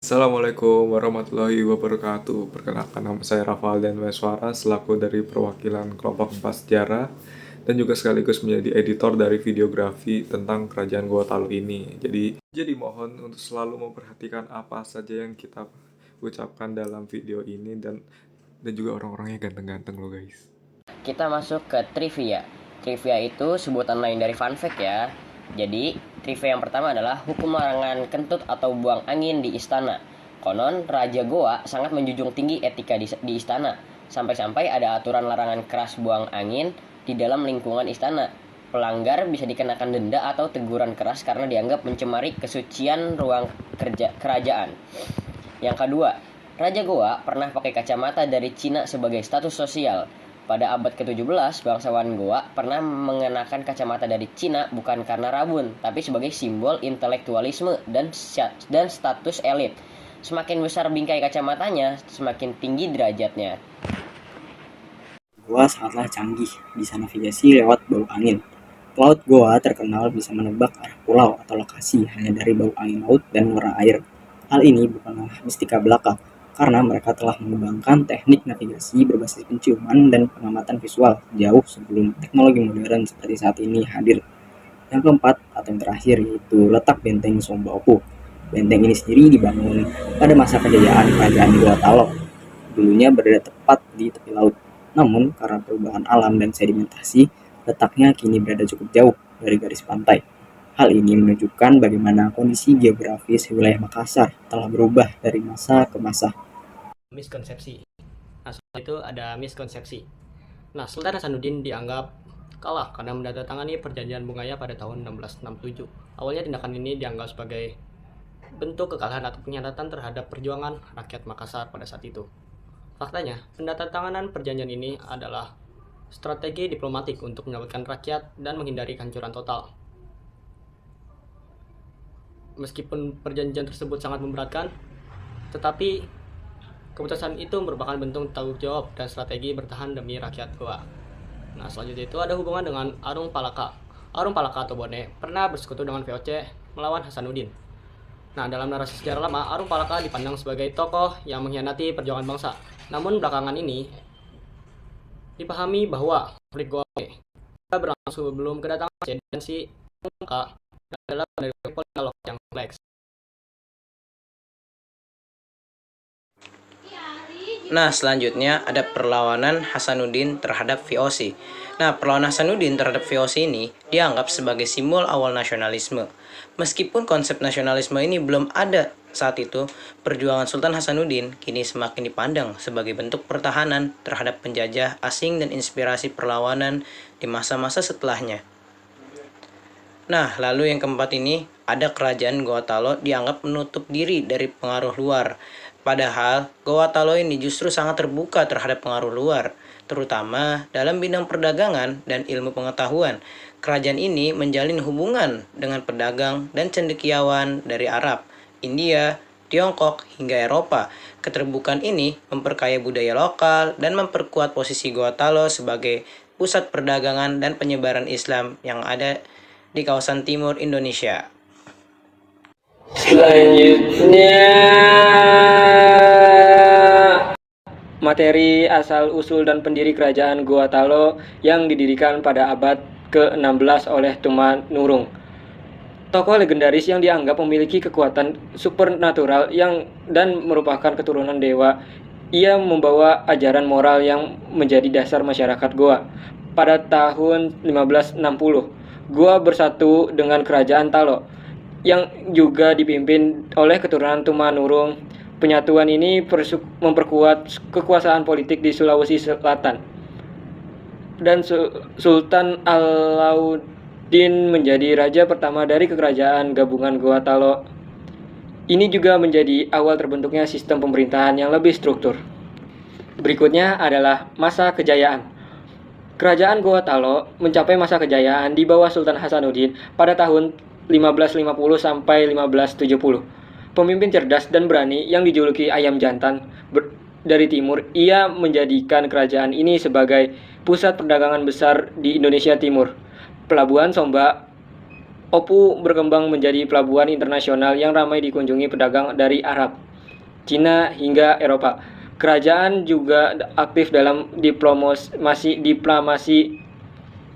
Assalamualaikum warahmatullahi wabarakatuh. Perkenalkan, nama saya Rafael dan Weswara selaku dari perwakilan kelompok 4 sejarah dan juga sekaligus menjadi editor dari videografi tentang kerajaan Gua Talu ini. Jadi mohon untuk selalu memperhatikan apa saja yang kita ucapkan dalam video ini dan juga orang-orangnya ganteng-ganteng loh guys. Kita masuk ke trivia. Trivia itu sebutan lain dari fun fact ya. Jadi, trivia yang pertama adalah hukum larangan kentut atau buang angin di istana. Konon, Raja Goa sangat menjunjung tinggi etika di istana. Sampai-sampai ada aturan larangan keras buang angin di dalam lingkungan istana. Pelanggar bisa dikenakan denda atau teguran keras karena dianggap mencemari kesucian ruang kerajaan. Yang kedua, Raja Goa pernah pakai kacamata dari Cina sebagai status sosial. Pada abad ke-17, bangsawan Goa pernah mengenakan kacamata dari Cina bukan karena rabun, tapi sebagai simbol intelektualisme dan status elit. Semakin besar bingkai kacamatanya, semakin tinggi derajatnya. Goa sangatlah canggih, bisa navigasi lewat bau angin. Pelaut Goa terkenal bisa menebak arah pulau atau lokasi hanya dari bau angin laut dan warna air. Hal ini bukanlah mistika belaka, karena mereka telah mengembangkan teknik navigasi berbasis penciuman dan pengamatan visual jauh sebelum teknologi modern seperti saat ini hadir. Yang keempat atau yang terakhir yaitu letak benteng Sombaopu. Benteng ini sendiri dibangun pada masa kejayaan kerajaan Goa Talo. Dulunya berada tepat di tepi laut. Namun karena perubahan alam dan sedimentasi, letaknya kini berada cukup jauh dari garis pantai. Hal ini menunjukkan bagaimana kondisi geografis wilayah Makassar telah berubah dari masa ke masa. Miskonsepsi. Nah, setelah itu ada miskonsepsi. Nah, Sultan Hasanuddin dianggap kalah karena menandatangani perjanjian Bungaya pada tahun 1667. Awalnya tindakan ini dianggap sebagai bentuk kekalahan atau pengkhianatan terhadap perjuangan rakyat Makassar pada saat itu. Faktanya, penandatanganan perjanjian ini adalah strategi diplomatik untuk menyelamatkan rakyat dan menghindari kehancuran total. Meskipun perjanjian tersebut sangat memberatkan, tetapi keputusan itu merupakan bentuk tanggung jawab dan strategi bertahan demi rakyat Goa. Nah, selanjutnya itu ada hubungan dengan Arung Palaka. Arung Palaka atau Bone pernah bersekutu dengan VOC melawan Hasanuddin. Nah, dalam narasi sejarah lama, Arung Palaka dipandang sebagai tokoh yang mengkhianati perjuangan bangsa. Namun belakangan ini dipahami bahwa konflik Goa berlangsung sebelum kedatangan Aceh dan si Arung Palaka adalah dari dialog yang kompleks. Nah, selanjutnya ada perlawanan Hasanuddin terhadap VOC. Nah, perlawanan Hasanuddin terhadap VOC ini dianggap sebagai simbol awal nasionalisme. Meskipun konsep nasionalisme ini belum ada saat itu, perjuangan Sultan Hasanuddin kini semakin dipandang sebagai bentuk pertahanan terhadap penjajah asing dan inspirasi perlawanan di masa-masa setelahnya. Nah, lalu yang keempat ini, ada kerajaan Goa Talo dianggap menutup diri dari pengaruh luar. Padahal, Goa Talo ini justru sangat terbuka terhadap pengaruh luar, terutama dalam bidang perdagangan dan ilmu pengetahuan. Kerajaan ini menjalin hubungan dengan pedagang dan cendekiawan dari Arab, India, Tiongkok, hingga Eropa. Keterbukaan ini memperkaya budaya lokal dan memperkuat posisi Goa Talo sebagai pusat perdagangan dan penyebaran Islam yang ada di kawasan timur Indonesia. Selanjutnya, materi asal-usul dan pendiri kerajaan Goa Talo yang didirikan pada abad ke-16 oleh Tumanurung. Tokoh legendaris yang dianggap memiliki kekuatan supernatural dan merupakan keturunan dewa. Ia membawa ajaran moral yang menjadi dasar masyarakat Goa. Pada tahun 1560, Goa bersatu dengan kerajaan Talo yang juga dipimpin oleh keturunan Tumanurung. Penyatuan ini memperkuat kekuasaan politik di Sulawesi Selatan. Dan Sultan Alauddin menjadi raja pertama dari kerajaan gabungan Goa Talo. Ini juga menjadi awal terbentuknya sistem pemerintahan yang lebih struktur. Berikutnya adalah masa kejayaan. Kerajaan Goa Talo mencapai masa kejayaan di bawah Sultan Hasanuddin pada tahun 1550 sampai 1570. Pemimpin cerdas dan berani yang dijuluki Ayam Jantan dari timur, ia menjadikan kerajaan ini sebagai pusat perdagangan besar di Indonesia Timur. Pelabuhan Somba Opu berkembang menjadi pelabuhan internasional yang ramai dikunjungi pedagang dari Arab. Cina hingga Eropa. Kerajaan juga aktif dalam diplomasi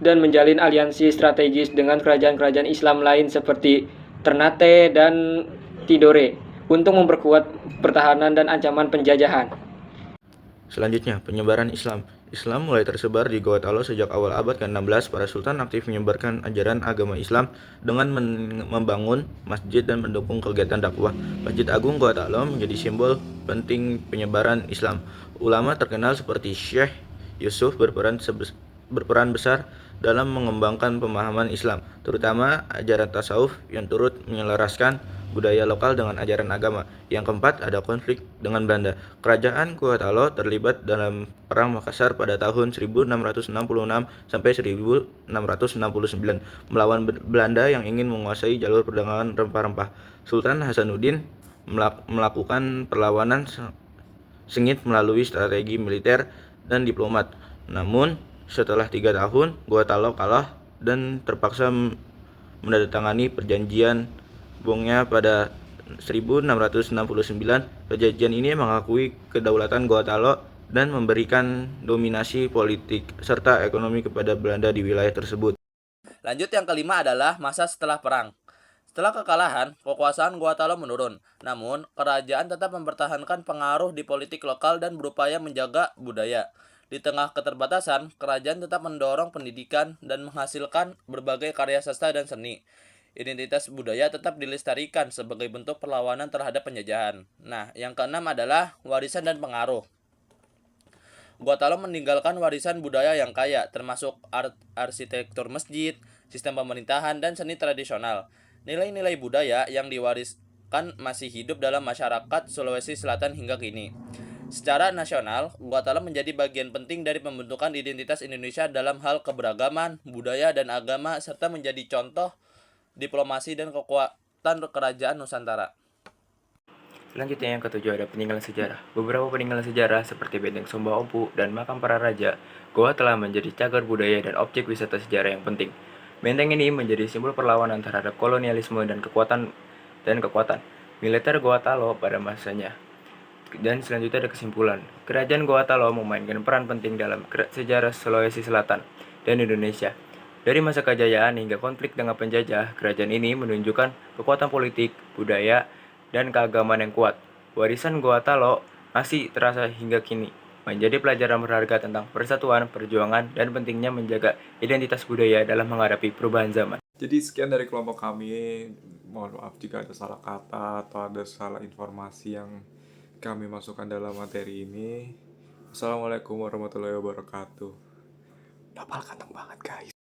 dan menjalin aliansi strategis dengan kerajaan-kerajaan Islam lain seperti Ternate dan Tidore untuk memperkuat pertahanan dan ancaman penjajahan. Selanjutnya, penyebaran Islam. Islam mulai tersebar di Gorontalo sejak awal abad ke-16. Para sultan aktif menyebarkan ajaran agama Islam dengan membangun masjid dan mendukung kegiatan dakwah. Masjid Agung Gorontalo menjadi simbol penting penyebaran Islam. Ulama terkenal seperti Syekh Yusuf berperan besar dalam mengembangkan pemahaman Islam, terutama ajaran tasawuf yang turut menyelaraskan budaya lokal dengan ajaran agama. Yang keempat, ada konflik dengan Belanda. Kerajaan Gorontalo terlibat dalam Perang Makassar pada tahun 1666 sampai 1669 melawan Belanda yang ingin menguasai jalur perdagangan rempah-rempah. Sultan Hasanuddin melakukan perlawanan sengit melalui strategi militer dan diplomat. Namun, setelah 3 tahun, Gorontalo kalah dan terpaksa menandatangani perjanjian Bongnya pada 1669. Perjanjian ini mengakui kedaulatan Gorontalo dan memberikan dominasi politik serta ekonomi kepada Belanda di wilayah tersebut. Lanjut, yang kelima adalah masa setelah perang. Setelah kekalahan, kekuasaan Gorontalo menurun. Namun, kerajaan tetap mempertahankan pengaruh di politik lokal dan berupaya menjaga budaya. Di tengah keterbatasan, kerajaan tetap mendorong pendidikan dan menghasilkan berbagai karya sastra dan seni. Identitas budaya tetap dilestarikan sebagai bentuk perlawanan terhadap penjajahan. Nah, yang keenam adalah warisan dan pengaruh. Gorontalo meninggalkan warisan budaya yang kaya, termasuk arsitektur masjid, sistem pemerintahan, dan seni tradisional. Nilai-nilai budaya yang diwariskan masih hidup dalam masyarakat Sulawesi Selatan hingga kini. Secara nasional, Gorontalo menjadi bagian penting dari pembentukan identitas Indonesia dalam hal keberagaman, budaya, dan agama, serta menjadi contoh diplomasi dan kekuatan kerajaan Nusantara. Selanjutnya yang ketujuh ada peninggalan sejarah. Beberapa peninggalan sejarah seperti Benteng Sumba Opu dan Makam Para Raja, Goa telah menjadi cagar budaya dan objek wisata sejarah yang penting. Benteng ini menjadi simbol perlawanan terhadap kolonialisme dan kekuatan militer Gorontalo pada masanya. Dan selanjutnya ada kesimpulan. Kerajaan Gorontalo memainkan peran penting dalam sejarah Sulawesi Selatan dan Indonesia. Dari masa kejayaan hingga konflik dengan penjajah, kerajaan ini menunjukkan kekuatan politik, budaya, dan keagamaan yang kuat. Warisan Gorontalo masih terasa hingga kini, menjadi pelajaran berharga tentang persatuan, perjuangan, dan pentingnya menjaga identitas budaya dalam menghadapi perubahan zaman. Jadi sekian dari kelompok kami. Mohon maaf jika ada salah kata atau ada salah informasi yang kami masukkan dalam materi ini. Assalamualaikum warahmatullahi wabarakatuh. Dapal kantong banget guys.